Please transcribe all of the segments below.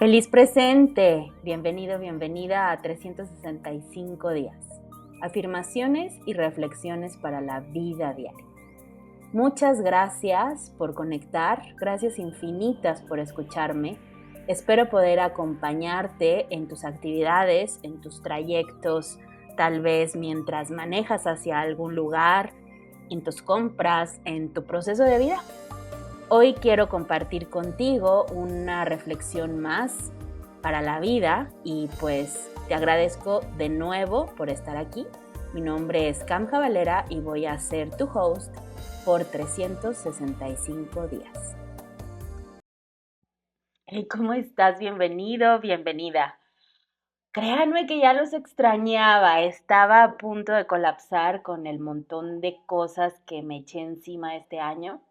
Feliz presente, bienvenido, bienvenida a 365 días, afirmaciones y reflexiones para la vida diaria. Muchas gracias por conectar, gracias infinitas por escucharme. Espero poder acompañarte en tus actividades, en tus trayectos, tal vez mientras manejas hacia algún lugar, en tus compras, en tu proceso de vida. Hoy quiero compartir contigo una reflexión más para la vida y pues te agradezco de nuevo por estar aquí. Mi nombre es Kamja Valera y voy a ser tu host por 365 días. Hey, ¿cómo estás? Bienvenido, bienvenida. Créanme que ya los extrañaba, estaba a punto de colapsar con el montón de cosas que me eché encima este año.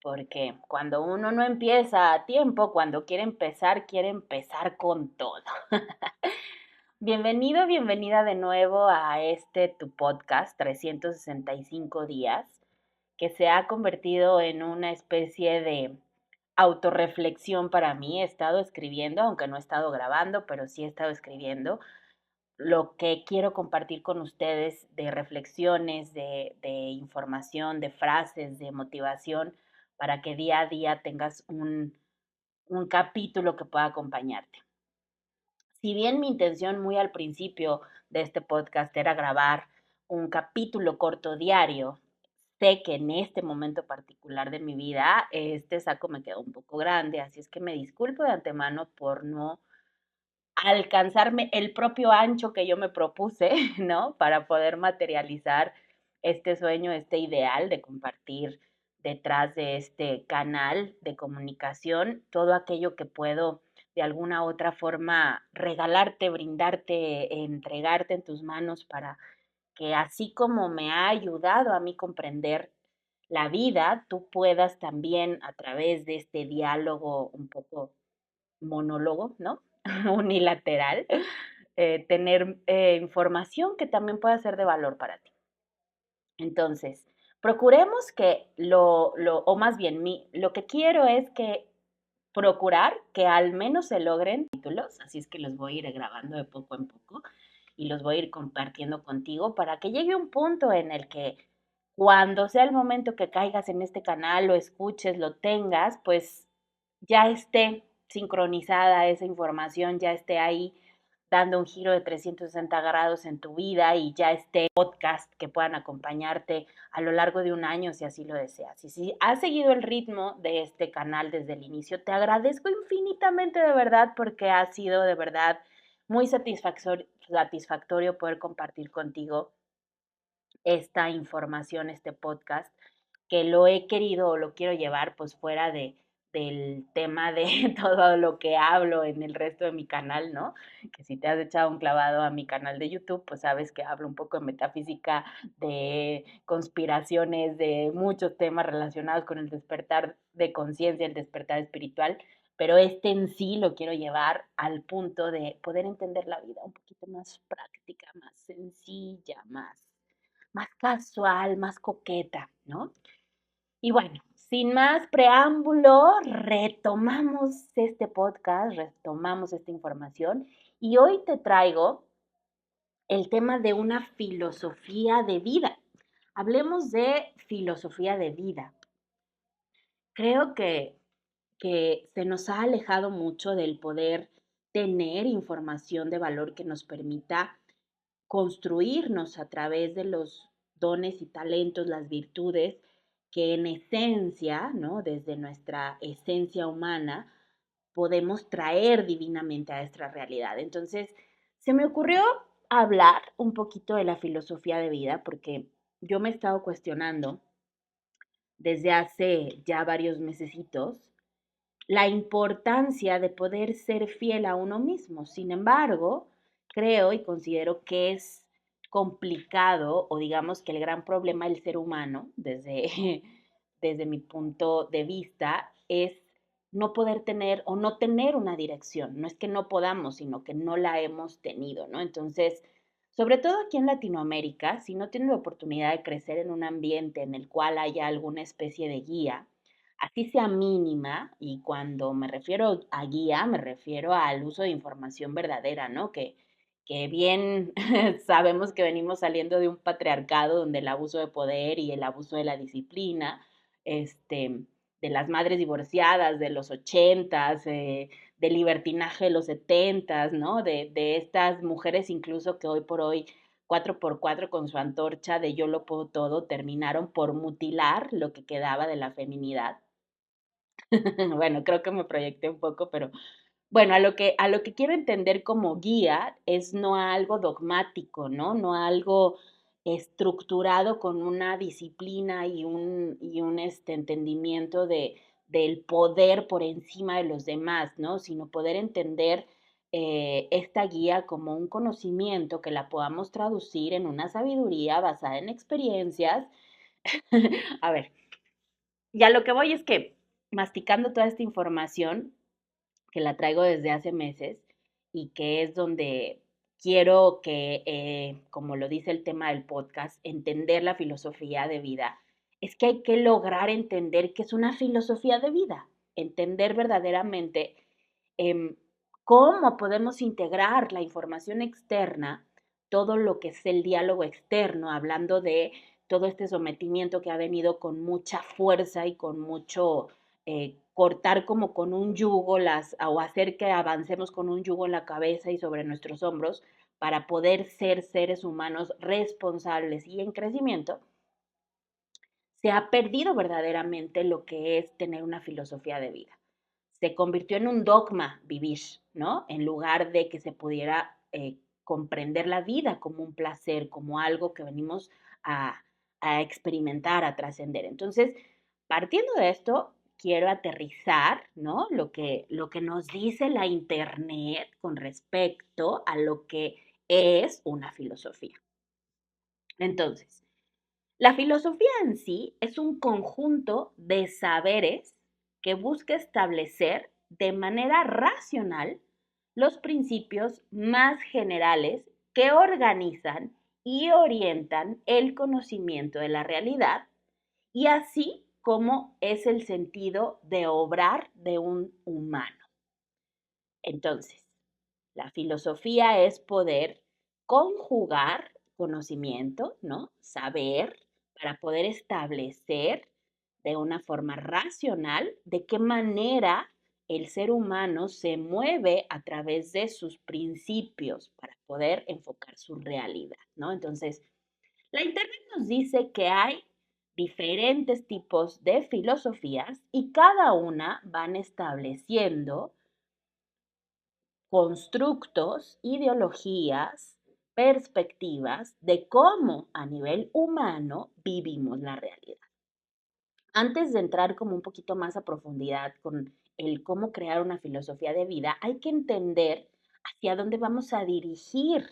Porque cuando uno no empieza a tiempo, cuando quiere empezar con todo. Bienvenido, bienvenida de nuevo a tu podcast, 365 días, que se ha convertido en una especie de autorreflexión para mí. He estado escribiendo, aunque no he estado grabando, pero sí he estado escribiendo lo que quiero compartir con ustedes de reflexiones, de información, de frases, de motivación, para que día a día tengas un capítulo que pueda acompañarte. Si bien mi intención muy al principio de este podcast era grabar un capítulo corto diario, sé que en este momento particular de mi vida este saco me quedó un poco grande, así es que me disculpo de antemano por no alcanzarme el propio ancho que yo me propuse, ¿no? Para poder materializar este sueño, este ideal de compartir detrás de este canal de comunicación todo aquello que puedo de alguna u otra forma regalarte, brindarte, entregarte en tus manos para que así como me ha ayudado a mí comprender la vida, tú puedas también a través de este diálogo un poco monólogo, ¿no? Unilateral, tener información que también pueda ser de valor para ti. Entonces, procuremos que o más bien, lo que quiero es que procurar que al menos se logren títulos, así es que los voy a ir grabando de poco en poco y los voy a ir compartiendo contigo para que llegue un punto en el que cuando sea el momento que caigas en este canal, lo escuches, lo tengas, pues ya esté sincronizada esa información, ya esté ahí dando un giro de 360 grados en tu vida y ya esté podcast que puedan acompañarte a lo largo de un año si así lo deseas. Y si has seguido el ritmo de este canal desde el inicio, te agradezco infinitamente de verdad porque ha sido de verdad muy satisfactorio poder compartir contigo esta información, este podcast, que lo he querido o lo quiero llevar pues fuera del tema de todo lo que hablo en el resto de mi canal, ¿no? Que si te has echado un clavado a mi canal de YouTube, pues sabes que hablo un poco de metafísica, de conspiraciones, de muchos temas relacionados con el despertar de conciencia, el despertar espiritual, pero este en sí lo quiero llevar al punto de poder entender la vida un poquito más práctica, más sencilla, más casual, más coqueta, ¿no? Y bueno, sin más preámbulo, retomamos este podcast, retomamos esta información y hoy te traigo el tema de una filosofía de vida. Hablemos de filosofía de vida. Creo que se nos ha alejado mucho del poder tener información de valor que nos permita construirnos a través de los dones y talentos, las virtudes que en esencia, ¿no? Desde nuestra esencia humana, podemos traer divinamente a esta realidad. Entonces, se me ocurrió hablar un poquito de la filosofía de vida porque yo me he estado cuestionando desde hace ya varios mesecitos la importancia de poder ser fiel a uno mismo. Sin embargo, creo y considero que es complicado o digamos que el gran problema del ser humano, desde, desde mi punto de vista, es no poder tener o no tener una dirección. No es que no podamos, sino que no la hemos tenido, ¿no? Entonces, sobre todo aquí en Latinoamérica, si no tienes la oportunidad de crecer en un ambiente en el cual haya alguna especie de guía, así sea mínima, y cuando me refiero a guía, me refiero al uso de información verdadera, ¿no? Que bien sabemos que venimos saliendo de un patriarcado donde el abuso de poder y el abuso de la disciplina, de las madres divorciadas de los ochentas, del libertinaje de los setentas, ¿no? De estas mujeres incluso que hoy por hoy 4x4 con su antorcha de yo lo puedo todo, terminaron por mutilar lo que quedaba de la feminidad. Bueno, creo que me proyecté un poco, pero bueno, a lo que quiero entender como guía es no a algo dogmático, ¿no? No a algo estructurado con una disciplina y un entendimiento del poder por encima de los demás, ¿no? Sino poder entender esta guía como un conocimiento que la podamos traducir en una sabiduría basada en experiencias. A ver, ya lo que voy es que masticando toda esta información, que la traigo desde hace meses y que es donde quiero que, como lo dice el tema del podcast, entender la filosofía de vida, es que hay que lograr entender qué es una filosofía de vida, entender verdaderamente em, cómo podemos integrar la información externa, todo lo que es el diálogo externo, hablando de todo este sometimiento que ha venido con mucha fuerza y con mucho cortar como con un yugo o hacer que avancemos con un yugo en la cabeza y sobre nuestros hombros para poder ser seres humanos responsables y en crecimiento, se ha perdido verdaderamente lo que es tener una filosofía de vida. Se convirtió en un dogma vivir, ¿no? En lugar de que se pudiera comprender la vida como un placer, como algo que venimos a, a experimentar, a trascender. Entonces, partiendo de esto, quiero aterrizar, ¿no? Lo que nos dice la Internet con respecto a lo que es una filosofía. Entonces, la filosofía en sí es un conjunto de saberes que busca establecer de manera racional los principios más generales que organizan y orientan el conocimiento de la realidad y así como es el sentido de obrar de un humano. Entonces, la filosofía es poder conjugar conocimiento, ¿no? Saber para poder establecer de una forma racional de qué manera el ser humano se mueve a través de sus principios para poder enfocar su realidad, ¿no? Entonces, la Internet nos dice que hay diferentes tipos de filosofías y cada una van estableciendo constructos, ideologías, perspectivas de cómo a nivel humano vivimos la realidad. Antes de entrar como un poquito más a profundidad con el cómo crear una filosofía de vida, hay que entender hacia dónde vamos a dirigir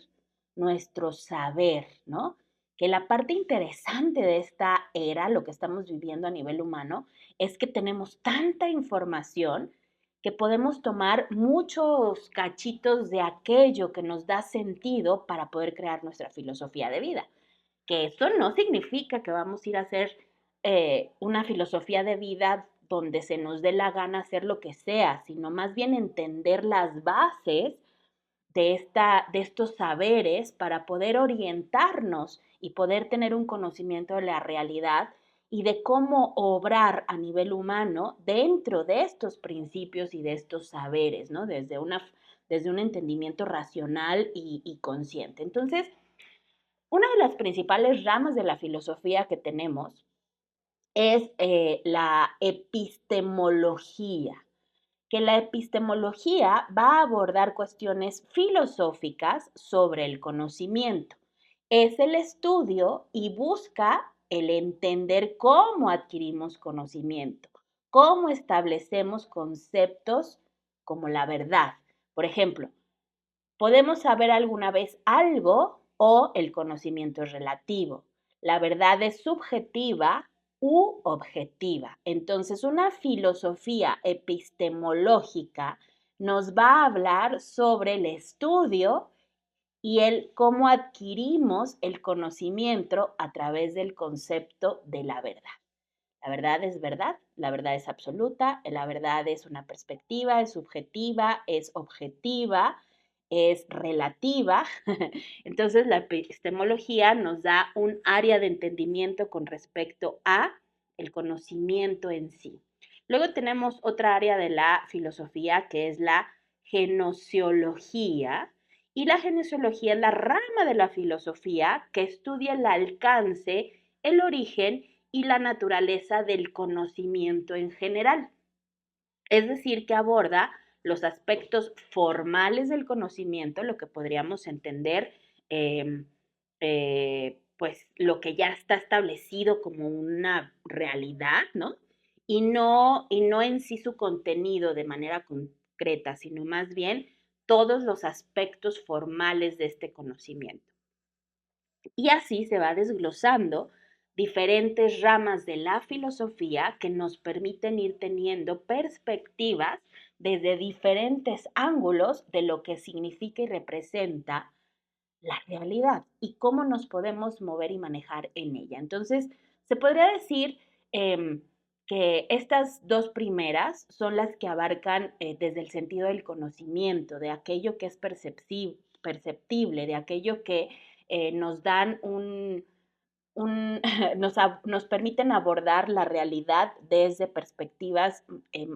nuestro saber, ¿no? Que la parte interesante de esta era, lo que estamos viviendo a nivel humano, es que tenemos tanta información que podemos tomar muchos cachitos de aquello que nos da sentido para poder crear nuestra filosofía de vida. Que eso no significa que vamos a ir a hacer una filosofía de vida donde se nos dé la gana hacer lo que sea, sino más bien entender las bases de estos saberes para poder orientarnos y poder tener un conocimiento de la realidad y de cómo obrar a nivel humano dentro de estos principios y de estos saberes, ¿no? Desde un entendimiento racional y consciente. Entonces, una de las principales ramas de la filosofía que tenemos es la epistemología, que la epistemología va a abordar cuestiones filosóficas sobre el conocimiento. Es el estudio y busca el entender cómo adquirimos conocimiento, cómo establecemos conceptos como la verdad. Por ejemplo, podemos saber alguna vez algo o el conocimiento es relativo. La verdad es subjetiva u objetiva. Entonces, una filosofía epistemológica nos va a hablar sobre el estudio y el cómo adquirimos el conocimiento a través del concepto de la verdad. la verdad es absoluta, la verdad es una perspectiva, es subjetiva, es objetiva, es relativa. Entonces, la epistemología nos da un área de entendimiento con respecto a el conocimiento en sí. Luego tenemos otra área de la filosofía que es la genociología, y la genociología es la rama de la filosofía que estudia el alcance, el origen y la naturaleza del conocimiento en general. Es decir, que aborda los aspectos formales del conocimiento, lo que podríamos entender, pues lo que ya está establecido como una realidad, ¿no? Y no en sí su contenido de manera concreta, sino más bien todos los aspectos formales de este conocimiento. Y así se va desglosando diferentes ramas de la filosofía que nos permiten ir teniendo perspectivas desde diferentes ángulos de lo que significa y representa la realidad y cómo nos podemos mover y manejar en ella. Entonces, se podría decir que estas dos primeras son las que abarcan desde el sentido del conocimiento, de aquello que es perceptible, de aquello que nos dan nos permiten abordar la realidad desde perspectivas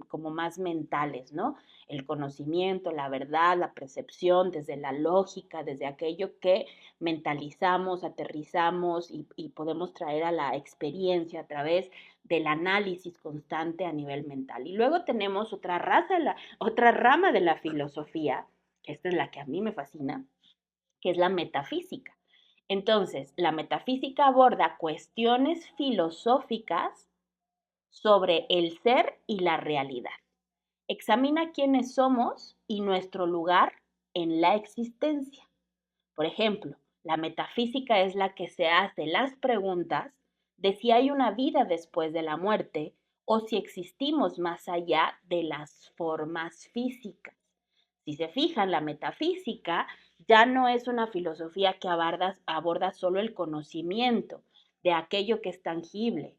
como más mentales, ¿no? El conocimiento, la verdad, la percepción, desde la lógica, desde aquello que mentalizamos, aterrizamos y podemos traer a la experiencia a través del análisis constante a nivel mental. Y luego tenemos otra rama de la filosofía, que esta es la que a mí me fascina, que es la metafísica. Entonces, la metafísica aborda cuestiones filosóficas sobre el ser y la realidad. Examina quiénes somos y nuestro lugar en la existencia. Por ejemplo, la metafísica es la que se hace las preguntas de si hay una vida después de la muerte o si existimos más allá de las formas físicas. Si se fijan, la metafísica ya no es una filosofía que aborda solo el conocimiento de aquello que es tangible,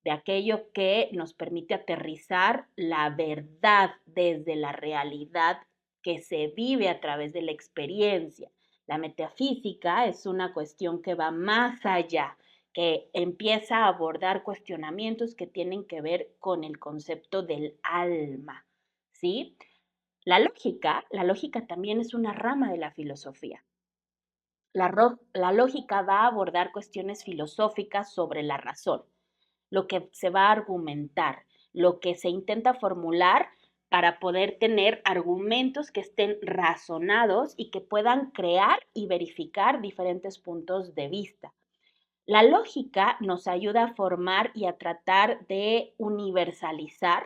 de aquello que nos permite aterrizar la verdad desde la realidad que se vive a través de la experiencia. La metafísica es una cuestión que va más allá, que empieza a abordar cuestionamientos que tienen que ver con el concepto del alma, ¿sí? La lógica también es una rama de la filosofía. La lógica va a abordar cuestiones filosóficas sobre la razón, lo que se va a argumentar, lo que se intenta formular para poder tener argumentos que estén razonados y que puedan crear y verificar diferentes puntos de vista. La lógica nos ayuda a formar y a tratar de universalizar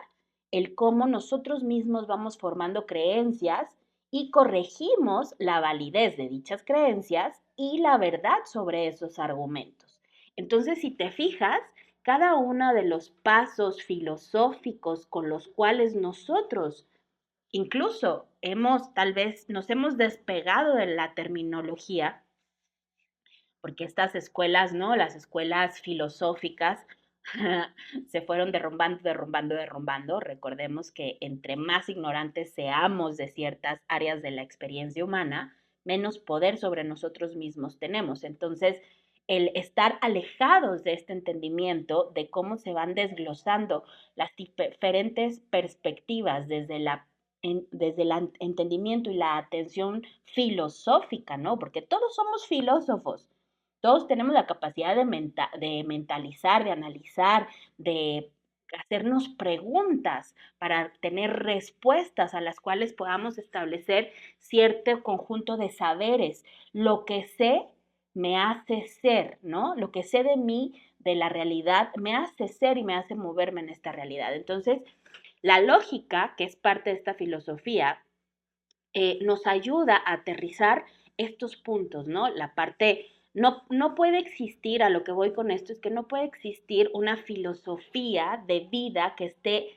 el cómo nosotros mismos vamos formando creencias y corregimos la validez de dichas creencias y la verdad sobre esos argumentos. Entonces, si te fijas, cada uno de los pasos filosóficos con los cuales nosotros incluso tal vez nos hemos despegado de la terminología, porque estas escuelas, ¿no? Las escuelas filosóficas se fueron derrumbando. Recordemos que entre más ignorantes seamos de ciertas áreas de la experiencia humana, menos poder sobre nosotros mismos tenemos. Entonces, el estar alejados de este entendimiento, de cómo se van desglosando las diferentes perspectivas desde el entendimiento y la atención filosófica, ¿no? Porque todos somos filósofos. Todos tenemos la capacidad de mentalizar, de analizar, de hacernos preguntas para tener respuestas a las cuales podamos establecer cierto conjunto de saberes. Lo que sé me hace ser, ¿no? Lo que sé de mí, de la realidad, me hace ser y me hace moverme en esta realidad. Entonces, la lógica, que es parte de esta filosofía, nos ayuda a aterrizar estos puntos, ¿no? La parte, no puede existir, a lo que voy con esto, es que no puede existir una filosofía de vida que esté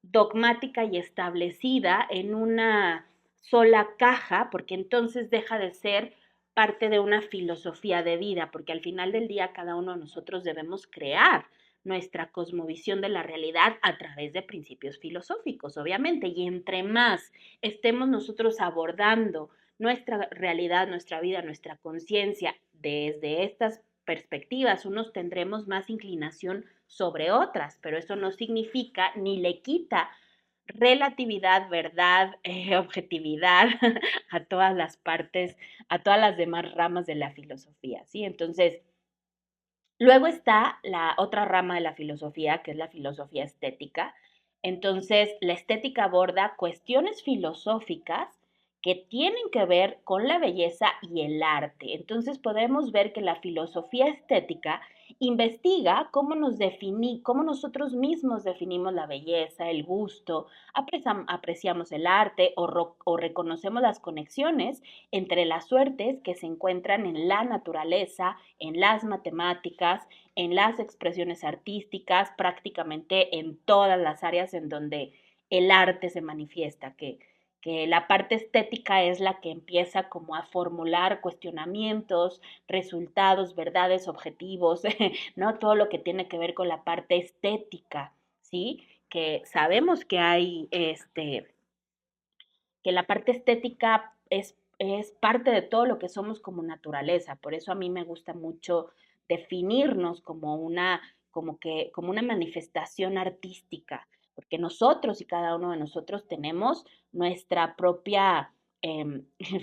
dogmática y establecida en una sola caja, porque entonces deja de ser parte de una filosofía de vida, porque al final del día cada uno de nosotros debemos crear nuestra cosmovisión de la realidad a través de principios filosóficos, obviamente. Y entre más estemos nosotros abordando nuestra realidad, nuestra vida, nuestra conciencia desde estas perspectivas, unos tendremos más inclinación sobre otras, pero eso no significa ni le quita relatividad, verdad, objetividad a todas las partes, a todas las demás ramas de la filosofía, ¿sí? Entonces, luego está la otra rama de la filosofía, que es la filosofía estética. Entonces, la estética aborda cuestiones filosóficas que tienen que ver con la belleza y el arte. Entonces, podemos ver que la filosofía estética investiga cómo nosotros mismos definimos la belleza, el gusto, apreciamos el arte o reconocemos las conexiones entre las suertes que se encuentran en la naturaleza, en las matemáticas, en las expresiones artísticas, prácticamente en todas las áreas en donde el arte se manifiesta, que la parte estética es la que empieza como a formular cuestionamientos, resultados, verdades, objetivos, ¿no? Todo lo que tiene que ver con la parte estética, ¿sí? Que sabemos que hay que la parte estética es parte de todo lo que somos como naturaleza. Por eso a mí me gusta mucho definirnos como una manifestación artística, porque nosotros y cada uno de nosotros tenemos nuestra propia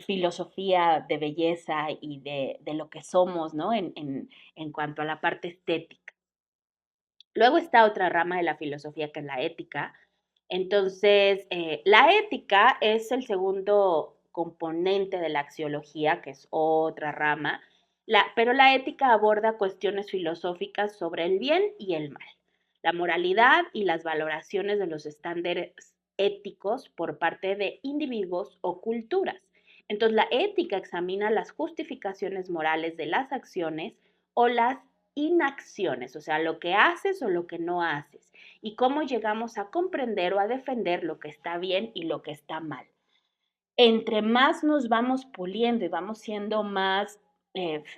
filosofía de belleza y de lo que somos, ¿no? En cuanto a la parte estética. Luego está otra rama de la filosofía que es la ética. Entonces, la ética es el segundo componente de la axiología, que es otra rama, pero la ética aborda cuestiones filosóficas sobre el bien y el mal, la moralidad y las valoraciones de los estándares éticos por parte de individuos o culturas. Entonces, la ética examina las justificaciones morales de las acciones o las inacciones, o sea, lo que haces o lo que no haces, y cómo llegamos a comprender o a defender lo que está bien y lo que está mal. Entre más nos vamos puliendo y vamos siendo más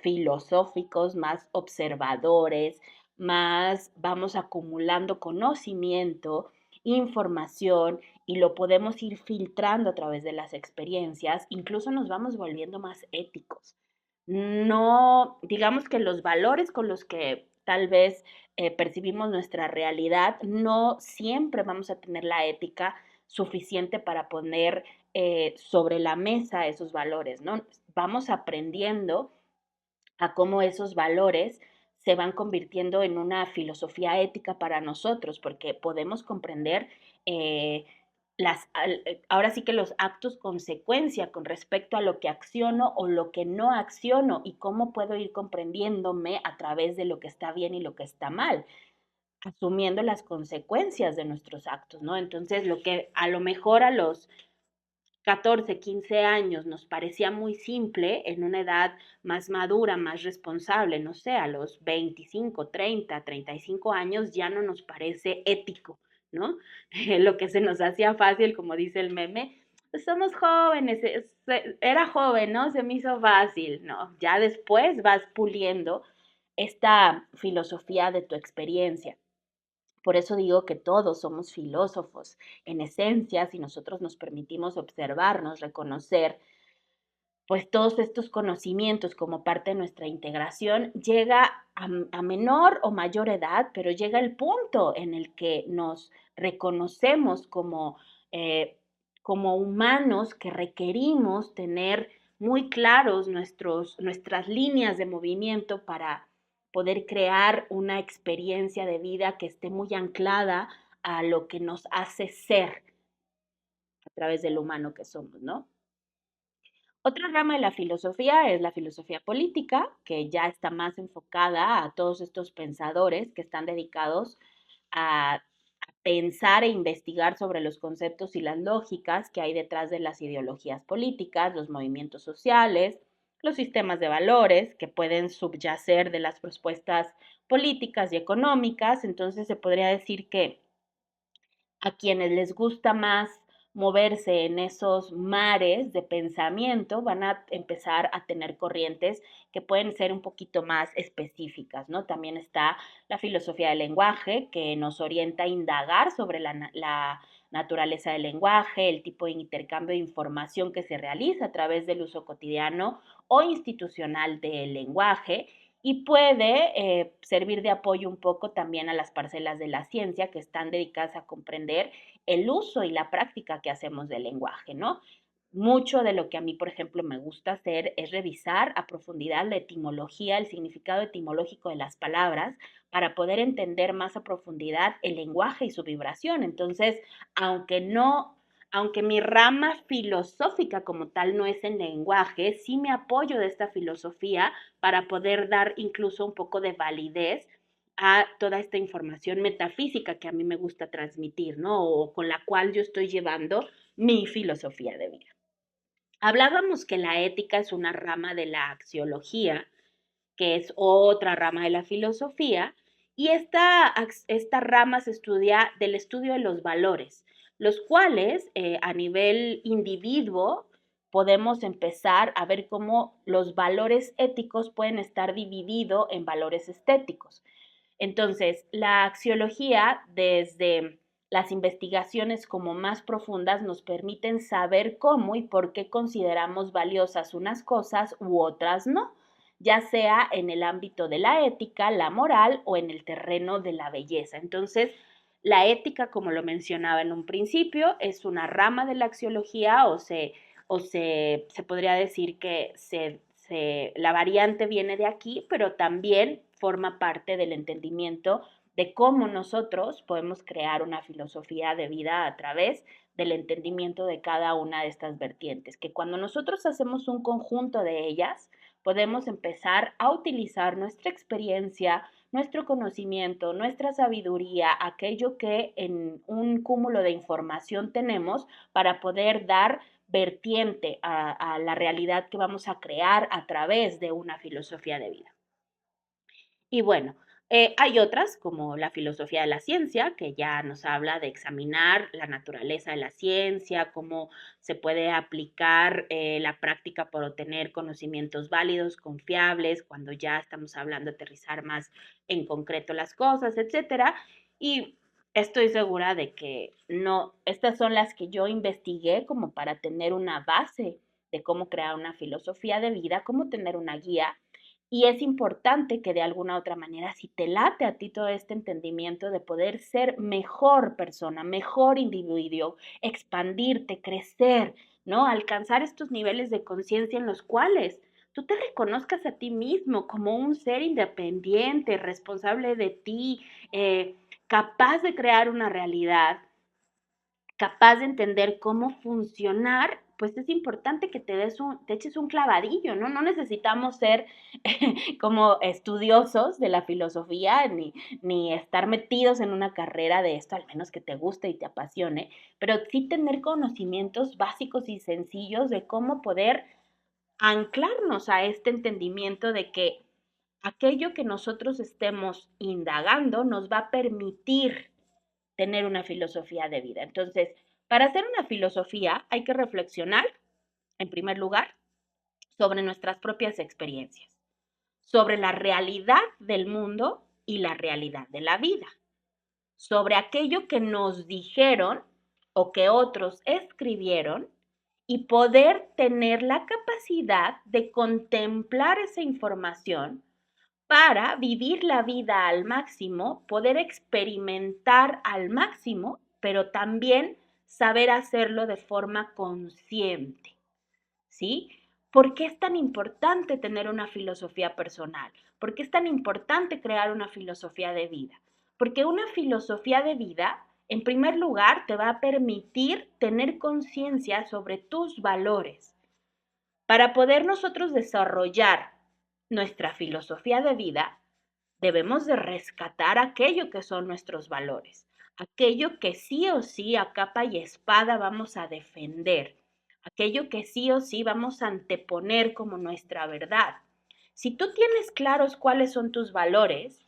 filosóficos, más observadores, más vamos acumulando conocimiento, información y lo podemos ir filtrando a través de las experiencias, incluso nos vamos volviendo más éticos. No, digamos que los valores con los que tal vez percibimos nuestra realidad, no siempre vamos a tener la ética suficiente para poner sobre la mesa esos valores, ¿no? Vamos aprendiendo a cómo esos valores se van convirtiendo en una filosofía ética para nosotros, porque podemos comprender eh, ahora sí que los actos consecuencia con respecto a lo que acciono o lo que no acciono y cómo puedo ir comprendiéndome a través de lo que está bien y lo que está mal, asumiendo las consecuencias de nuestros actos, ¿no? Entonces, lo que a lo mejor a los 14, 15 años nos parecía muy simple, en una edad más madura, más responsable, no sé, a los 25, 30, 35 años ya no nos parece ético, ¿no? Lo que se nos hacía fácil, como dice el meme, pues somos jóvenes, era joven, ¿no? Se me hizo fácil, ¿no? Ya después vas puliendo esta filosofía de tu experiencia. Por eso digo que todos somos filósofos en esencia, si nosotros nos permitimos observarnos, reconocer, pues todos estos conocimientos como parte de nuestra integración, llega a menor o mayor edad, pero llega el punto en el que nos reconocemos como humanos que requerimos tener muy claros nuestras líneas de movimiento para poder crear una experiencia de vida que esté muy anclada a lo que nos hace ser a través del humano que somos, ¿no? Otra rama de la filosofía es la filosofía política, que ya está más enfocada a todos estos pensadores que están dedicados a pensar e investigar sobre los conceptos y las lógicas que hay detrás de las ideologías políticas, los movimientos sociales, los sistemas de valores que pueden subyacer de las propuestas políticas y económicas. Entonces se podría decir que a quienes les gusta más moverse en esos mares de pensamiento, van a empezar a tener corrientes que pueden ser un poquito más específicas, ¿no? También está la filosofía del lenguaje, que nos orienta a indagar sobre la naturaleza del lenguaje, el tipo de intercambio de información que se realiza a través del uso cotidiano o institucional del lenguaje, y puede servir de apoyo un poco también a las parcelas de la ciencia que están dedicadas a comprender el uso y la práctica que hacemos del lenguaje, ¿no? Mucho de lo que a mí, por ejemplo, me gusta hacer es revisar a profundidad la etimología, el significado etimológico de las palabras, para poder entender más a profundidad el lenguaje y su vibración. Entonces, aunque no, aunque mi rama filosófica como tal no es el lenguaje, sí me apoyo de esta filosofía para poder dar incluso un poco de validez a toda esta información metafísica que a mí me gusta transmitir, ¿no? O con la cual yo estoy llevando mi filosofía de vida. Hablábamos que la ética es una rama de la axiología, que es otra rama de la filosofía, y esta rama se estudia del estudio de los valores, los cuales a nivel individuo podemos empezar a ver cómo los valores éticos pueden estar divididos en valores estéticos. Entonces, la axiología, desde las investigaciones como más profundas, nos permiten saber cómo y por qué consideramos valiosas unas cosas u otras no, ya sea en el ámbito de la ética, la moral o en el terreno de la belleza. Entonces, la ética, como lo mencionaba en un principio, es una rama de la axiología se podría decir que la variante viene de aquí, pero también forma parte del entendimiento de cómo nosotros podemos crear una filosofía de vida a través del entendimiento de cada una de estas vertientes, que cuando nosotros hacemos un conjunto de ellas, podemos empezar a utilizar nuestra experiencia, nuestro conocimiento, nuestra sabiduría, aquello que en un cúmulo de información tenemos para poder dar vertiente a la realidad que vamos a crear a través de una filosofía de vida. Y bueno, hay otras como la filosofía de la ciencia, que ya nos habla de examinar la naturaleza de la ciencia, cómo se puede aplicar la práctica por obtener conocimientos válidos, confiables, cuando ya estamos hablando de aterrizar más en concreto las cosas, etcétera. Y estoy segura de que no, estas son las que yo investigué como para tener una base de cómo crear una filosofía de vida, cómo tener una guía, y es importante que de alguna otra manera, si te late a ti todo este entendimiento de poder ser mejor persona, mejor individuo, expandirte, crecer, ¿no? Alcanzar estos niveles de conciencia en los cuales tú te reconozcas a ti mismo como un ser independiente, responsable de ti, capaz de crear una realidad, capaz de entender cómo funcionar, pues es importante que te eches un clavadillo, ¿no? No necesitamos ser como estudiosos de la filosofía ni estar metidos en una carrera de esto, al menos que te guste y te apasione, pero sí tener conocimientos básicos y sencillos de cómo poder anclarnos a este entendimiento de que aquello que nosotros estemos indagando nos va a permitir tener una filosofía de vida. Entonces, para hacer una filosofía hay que reflexionar, en primer lugar, sobre nuestras propias experiencias, sobre la realidad del mundo y la realidad de la vida, sobre aquello que nos dijeron o que otros escribieron, y poder tener la capacidad de contemplar esa información para vivir la vida al máximo, poder experimentar al máximo, pero también saber hacerlo de forma consciente, ¿sí? ¿Por qué es tan importante tener una filosofía personal? ¿Por qué es tan importante crear una filosofía de vida? Porque una filosofía de vida, en primer lugar, te va a permitir tener conciencia sobre tus valores. Para poder nosotros desarrollar nuestra filosofía de vida, debemos de rescatar aquello que son nuestros valores, aquello que sí o sí a capa y espada vamos a defender, aquello que sí o sí vamos a anteponer como nuestra verdad. Si tú tienes claros cuáles son tus valores,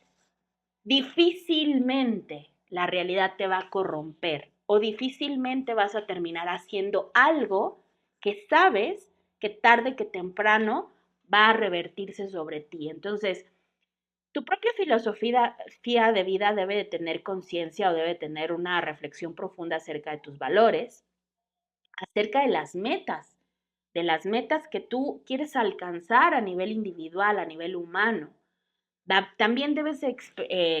difícilmente la realidad te va a corromper, o difícilmente vas a terminar haciendo algo que sabes que tarde que temprano va a revertirse sobre ti. Entonces, tu propia filosofía de vida debe de tener conciencia o debe tener una reflexión profunda acerca de tus valores, acerca de las metas que tú quieres alcanzar a nivel individual, a nivel humano. También debes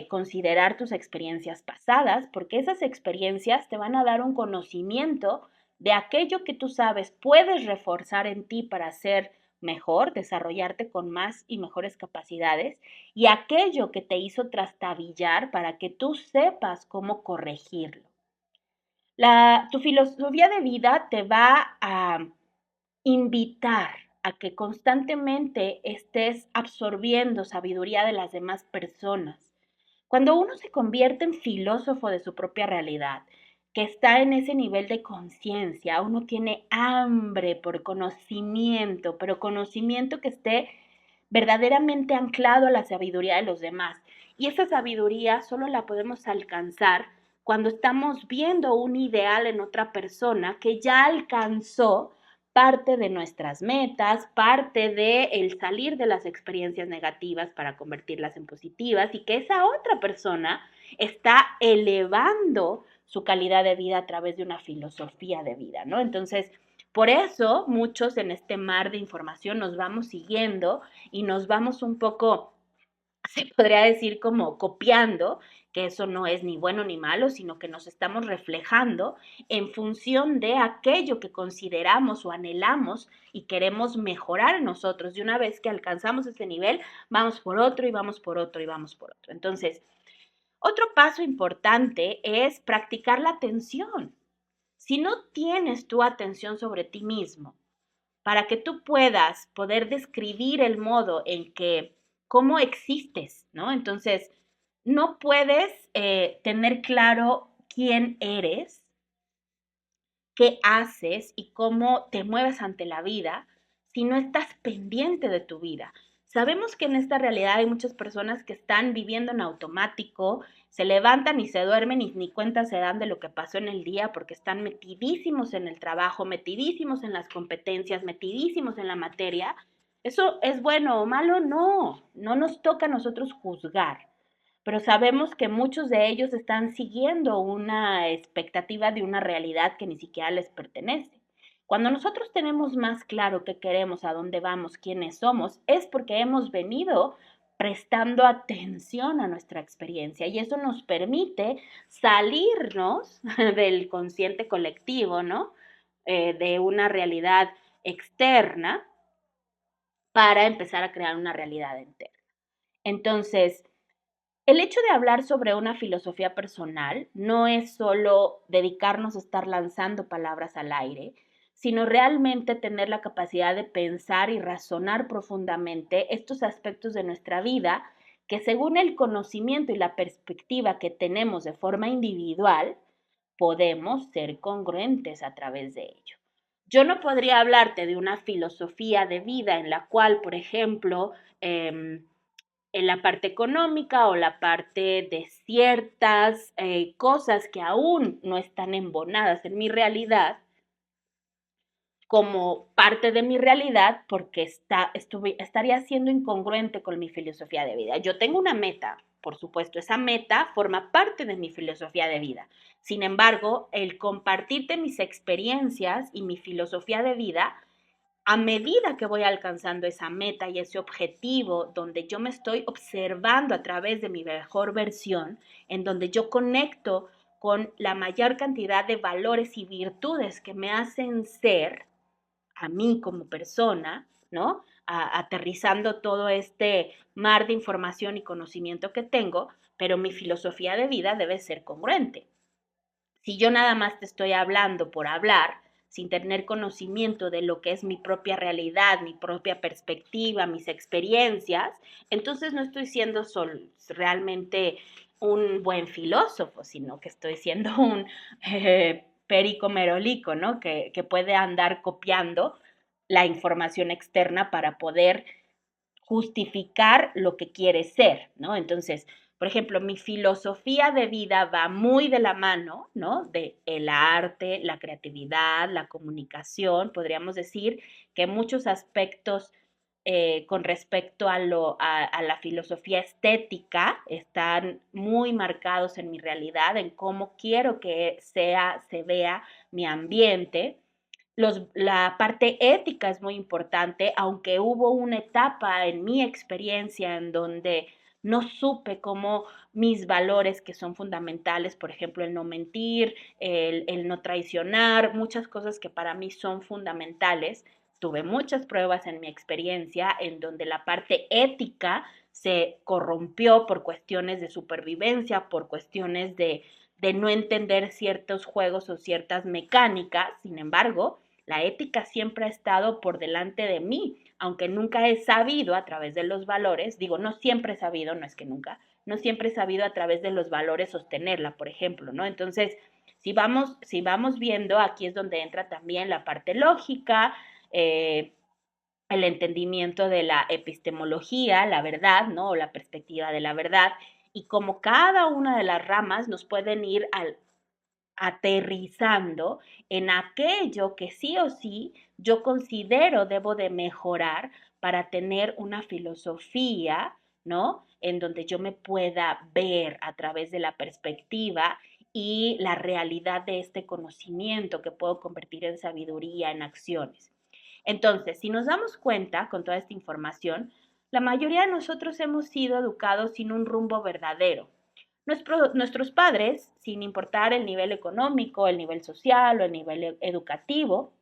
considerar tus experiencias pasadas, porque esas experiencias te van a dar un conocimiento de aquello que tú sabes puedes reforzar en ti para ser mejor, desarrollarte con más y mejores capacidades, y aquello que te hizo trastabillar para que tú sepas cómo corregirlo. Tu filosofía de vida te va a invitar a que constantemente estés absorbiendo sabiduría de las demás personas. Cuando uno se convierte en filósofo de su propia realidad, que está en ese nivel de conciencia, uno tiene hambre por conocimiento, pero conocimiento que esté verdaderamente anclado a la sabiduría de los demás. Y esa sabiduría solo la podemos alcanzar cuando estamos viendo un ideal en otra persona que ya alcanzó parte de nuestras metas, parte de el salir de las experiencias negativas para convertirlas en positivas y que esa otra persona está elevando su calidad de vida a través de una filosofía de vida, ¿no? Entonces, por eso muchos en este mar de información nos vamos siguiendo y nos vamos un poco, se podría decir como copiando, que eso no es ni bueno ni malo, sino que nos estamos reflejando en función de aquello que consideramos o anhelamos y queremos mejorar en nosotros. Y una vez que alcanzamos ese nivel, vamos por otro y vamos por otro y vamos por otro. Entonces, otro paso importante es practicar la atención. Si no tienes tu atención sobre ti mismo, para que tú puedas poder describir el modo en que, cómo existes, ¿no? Entonces, no puedes tener claro quién eres, qué haces y cómo te mueves ante la vida si no estás pendiente de tu vida. Sabemos que en esta realidad hay muchas personas que están viviendo en automático, se levantan y se duermen y ni cuenta se dan de lo que pasó en el día porque están metidísimos en el trabajo, metidísimos en las competencias, metidísimos en la materia. ¿Eso es bueno o malo? No, no nos toca a nosotros juzgar, pero sabemos que muchos de ellos están siguiendo una expectativa de una realidad que ni siquiera les pertenece. Cuando nosotros tenemos más claro qué queremos, a dónde vamos, quiénes somos, es porque hemos venido prestando atención a nuestra experiencia y eso nos permite salirnos del consciente colectivo, ¿no? De una realidad externa para empezar a crear una realidad interna. Entonces, el hecho de hablar sobre una filosofía personal no es solo dedicarnos a estar lanzando palabras al aire, sino realmente tener la capacidad de pensar y razonar profundamente estos aspectos de nuestra vida que según el conocimiento y la perspectiva que tenemos de forma individual, podemos ser congruentes a través de ello. Yo no podría hablarte de una filosofía de vida en la cual, por ejemplo, en la parte económica o la parte de ciertas cosas que aún no están embonadas en mi realidad, como parte de mi realidad, porque estaría siendo incongruente con mi filosofía de vida. Yo tengo una meta, por supuesto, esa meta forma parte de mi filosofía de vida. Sin embargo, el compartirte mis experiencias y mi filosofía de vida a medida que voy alcanzando esa meta y ese objetivo, donde yo me estoy observando a través de mi mejor versión, en donde yo conecto con la mayor cantidad de valores y virtudes que me hacen ser a mí como persona, ¿no? Aterrizando todo este mar de información y conocimiento que tengo, pero mi filosofía de vida debe ser congruente. Si yo nada más te estoy hablando por hablar, sin tener conocimiento de lo que es mi propia realidad, mi propia perspectiva, mis experiencias, entonces no estoy siendo realmente un buen filósofo, sino que estoy siendo un perico merolico, ¿no? Que puede andar copiando la información externa para poder justificar lo que quiere ser, ¿no? Entonces, Por ejemplo, mi filosofía de vida va muy de la mano, ¿no? De el arte, la creatividad, la comunicación. Podríamos decir que muchos aspectos con respecto a la filosofía estética están muy marcados en mi realidad, en cómo quiero que se vea mi ambiente. La parte ética es muy importante, aunque hubo una etapa en mi experiencia en donde no supe cómo mis valores que son fundamentales, por ejemplo, el no mentir, el no traicionar, muchas cosas que para mí son fundamentales. Tuve muchas pruebas en mi experiencia en donde la parte ética se corrompió por cuestiones de supervivencia, por cuestiones de no entender ciertos juegos o ciertas mecánicas. Sin embargo, la ética siempre ha estado por delante de mí, aunque nunca he sabido a través de los valores, digo, no siempre he sabido, no es que nunca, no siempre he sabido a través de los valores sostenerla, por ejemplo, ¿no? Entonces, si vamos viendo, aquí es donde entra también la parte lógica, el entendimiento de la epistemología, la verdad, ¿no? O la perspectiva de la verdad, y como cada una de las ramas nos pueden ir aterrizando en aquello que sí o sí yo considero debo de mejorar para tener una filosofía, ¿no? En donde yo me pueda ver a través de la perspectiva y la realidad de este conocimiento que puedo convertir en sabiduría, en acciones. Entonces, si nos damos cuenta con toda esta información, la mayoría de nosotros hemos sido educados sin un rumbo verdadero. Nuestros padres, sin importar el nivel económico, el nivel social o el nivel educativo,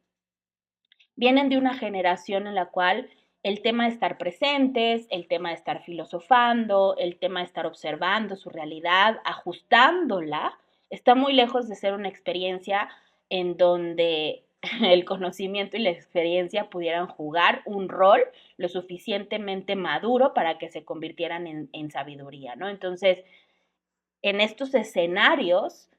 vienen de una generación en la cual el tema de estar presentes, el tema de estar filosofando, el tema de estar observando su realidad, ajustándola, está muy lejos de ser una experiencia en donde el conocimiento y la experiencia pudieran jugar un rol lo suficientemente maduro para que se convirtieran en sabiduría, ¿no? Entonces, en estos escenarios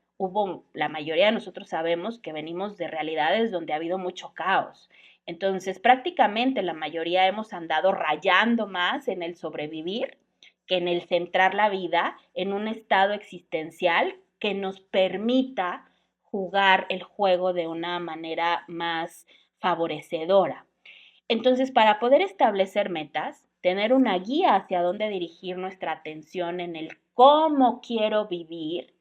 la mayoría de nosotros sabemos que venimos de realidades donde ha habido mucho caos. Entonces, prácticamente la mayoría hemos andado rayando más en el sobrevivir que en el centrar la vida en un estado existencial que nos permita jugar el juego de una manera más favorecedora. Entonces, para poder establecer metas, tener una guía hacia dónde dirigir nuestra atención en el cómo quiero vivir,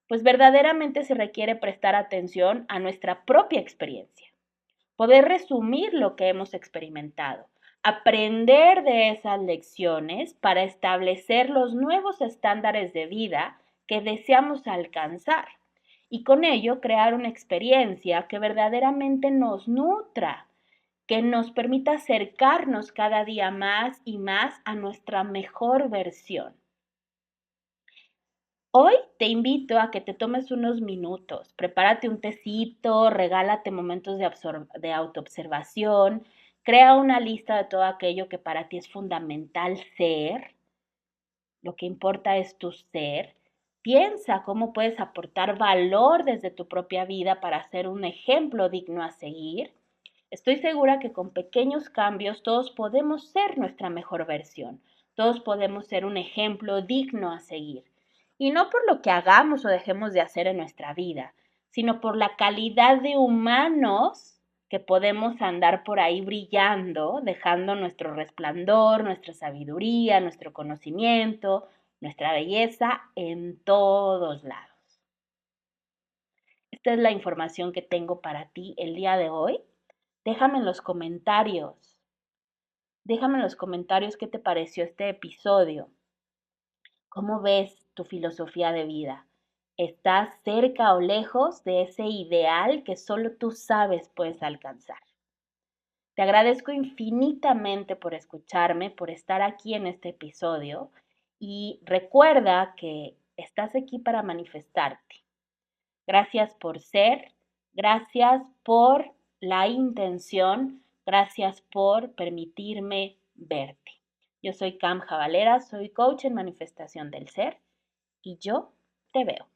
pues verdaderamente se requiere prestar atención a nuestra propia experiencia, poder resumir lo que hemos experimentado, aprender de esas lecciones para establecer los nuevos estándares de vida que deseamos alcanzar y con ello crear una experiencia que verdaderamente nos nutra, que nos permita acercarnos cada día más y más a nuestra mejor versión. Hoy te invito a que te tomes unos minutos, prepárate un tecito, regálate momentos de autoobservación, crea una lista de todo aquello que para ti es fundamental ser, lo que importa es tu ser. Piensa cómo puedes aportar valor desde tu propia vida para ser un ejemplo digno a seguir. Estoy segura que con pequeños cambios todos podemos ser nuestra mejor versión. Todos podemos ser un ejemplo digno a seguir. Y no por lo que hagamos o dejemos de hacer en nuestra vida, sino por la calidad de humanos que podemos andar por ahí brillando, dejando nuestro resplandor, nuestra sabiduría, nuestro conocimiento, nuestra belleza en todos lados. Esta es la información que tengo para ti el día de hoy. Déjame en los comentarios. Déjame en los comentarios qué te pareció este episodio. ¿Cómo ves tu filosofía de vida? ¿Estás cerca o lejos de ese ideal que solo tú sabes puedes alcanzar? Te agradezco infinitamente por escucharme, por estar aquí en este episodio y recuerda que estás aquí para manifestarte. Gracias por ser, gracias por la intención, gracias por permitirme verte. Yo soy Cam Javalera, soy coach en manifestación del ser y yo te veo.